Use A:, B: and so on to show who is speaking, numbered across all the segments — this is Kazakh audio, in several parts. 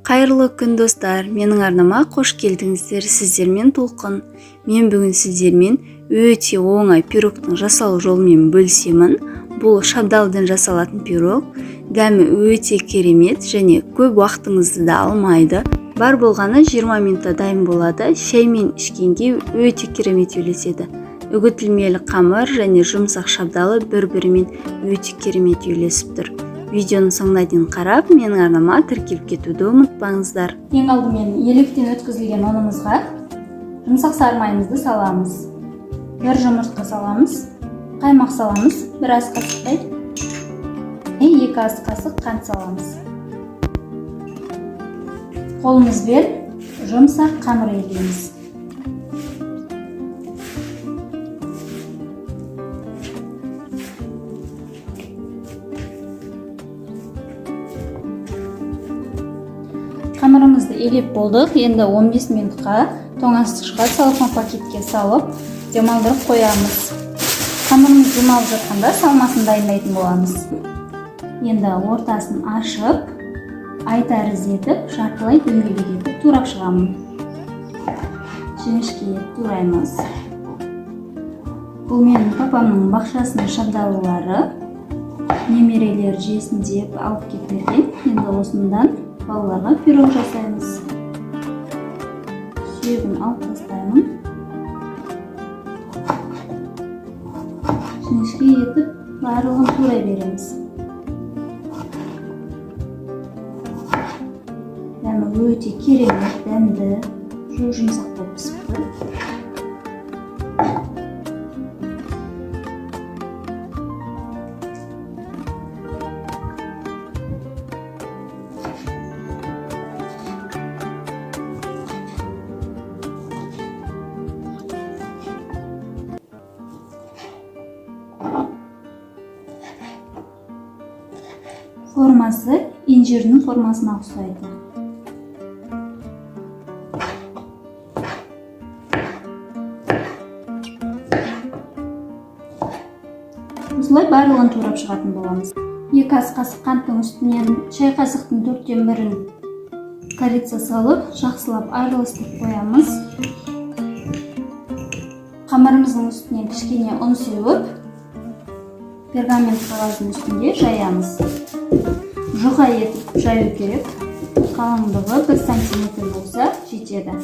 A: Қайырлы күн достар, менің арнама қош келдіңіздер. Сіздермен Толқын. Мен бүгін сіздермен өте оңай пирогтың жасалу жолымен бөлісемін. Бұл шабдалдан жасалатын пирог. Дәмі өте керемет және көп уақытыңызды да алмайды. Бар болғаны 20 минутта дайын болады. Шаймен ішкенге өте керемет үйлеседі. Үгітілмелі қамыр және жұмсақ шабдалы бір-бірімен өте керемет үйлесіп тұр. Видеоның соңына дейін қарап, менің арнама тіркеліп кетуді ұмытпаңыздар.
B: Ең алдымен електен өткізілген ұнымызға жұмсақ сары майымызды саламыз. Бір жұмыртқа саламыз, қаймақ саламыз, бір ас қасықтай, 2 ас қасық қант саламыз. Қолымызбен жұмсақ қамыр егеміз. Қамырымызды елеп болдық. Енді 15 минутқа тоңазытқышқа салқын пакетке салып, демалдырып қоямыз. Қамырымыз демалып жатқанда салмасын дайындайтын боламыз. Енді ортасын ашып, айтарыз етіп, жартылай дөңгелек етіп турап шығамын. Жіңішке тураймыз. Бұл менің папамның бақшасының шабдалылары. Немерелер жесін деп алып кеткен. Енді осындан балаларға пирог жасаймыз. Сүйегін алып тастаймын. Жіңішке етіп, барлығын турай береміз. Дәмі өте керемет, дәмді, жұмсақ болып пісіпті. Формасы инжирдің формасына ұқсайды. Осылай барлығын турап шығатын боламыз. 2 ас қасық қанттың үстінен шай қасықтың 4/1 корица салып, жақсылап араластырып қоямыз. Қамырымыздың үстінен кішкене ұн сеуіп, пергамент қағаздың үстінде жаямыз. Жұқа етіп жаю керек. Қалыңдығы 1 см болса жетеді.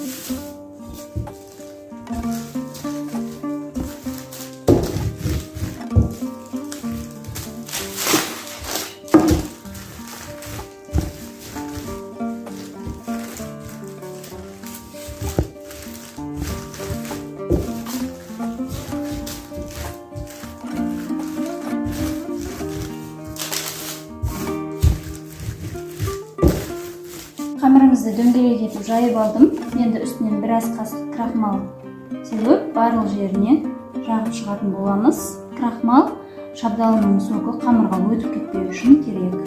B: Қамырымызды дөңгелек етіп жайып алдым. Енді үстінен 1 ас қасық крахмал сеуіп, барлық жеріне жағып шығатын боламыз. Крахмал шабдалының соғы қамырға өтіп кетпеу үшін керек.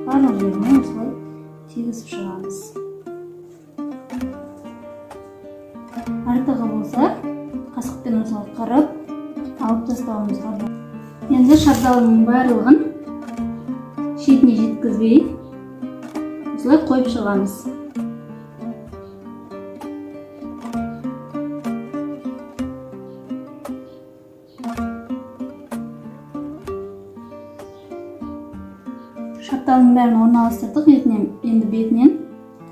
B: Барлық жеріне осылай тегізіп шығамыз. Артығы болса, қасықпен осылай қырып, алып тастауымызға болады. Енді шабдалының барлығын шетіне жеткізбей, осылай қойып шығамыз. Шабдалының бәрін орналастырдық. Енді бетінен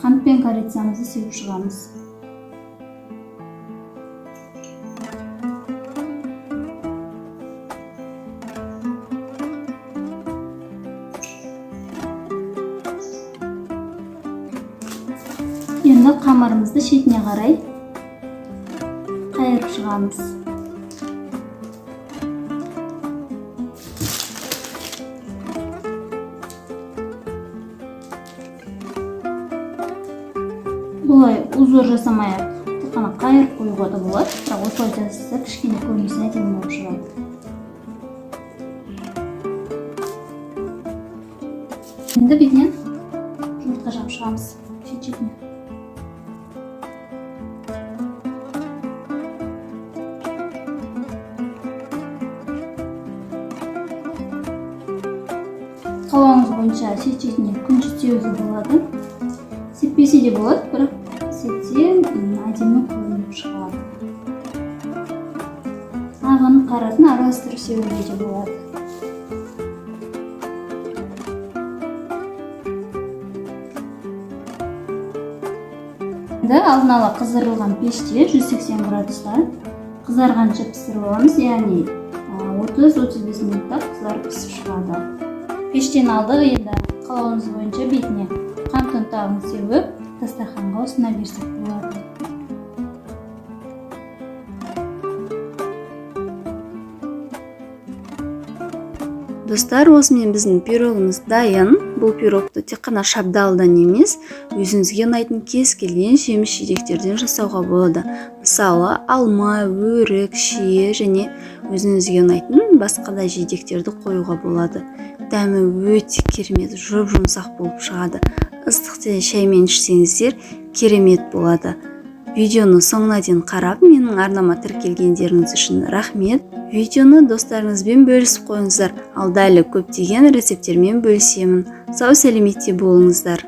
B: қант пен корицамызды сеуіп шығамыз. Енді қамырымызды шетіне қарай қайырып шығамыз. Бұлай узор жасамай-ақ қана қайырып қоюға да болады. Бірақ осылай жасаса кішкене көрінісі әдемі болып шығады. Енді бетінен жұмыртқа жағып шығамыз. Шет-шетіне. қалауыңыз бойынша шет-шетіне күншік сеуге болады. сөйтпесе де болады, бірақ сөйтсе әдемі көрініп шығады. Ағын қарасын араластырып себуге де болады. Алдын ала қыздырылған пеште 180 градуста қызарғанша пісіріп аламыз, яғни 30-35 минутта қызарып пісіп шығады. Пештен алдық, енді қалауыңыз бойынша бетіне қант ұнтағын сеуіп, дастарханға ұсына берсек болады.
A: Достар, осымен біздің пирогымыз дайын. Бұл пирогты тек қана шабдалдан емес, өзіңізге ұнайтын кез келген жеміс-жидектерден жасауға болады. Мысалы, алма, өрік, шие және өзіңізге ұнайтын басқа да жидектерді қоюға болады. Дәмі өте керемет, жұп-жұмсақ болып шығады. Ыстық шаймен ішсеңіздер керемет болады. Видеоны соңына дейін қарап, менің арнама тіркелгендеріңіз үшін рахмет. Видеоны достарыңызбен бөлісіп қойыңыздар. Алда әлі көптеген рецепттермен бөлісемін. Сау сәлеметте болыңыздар.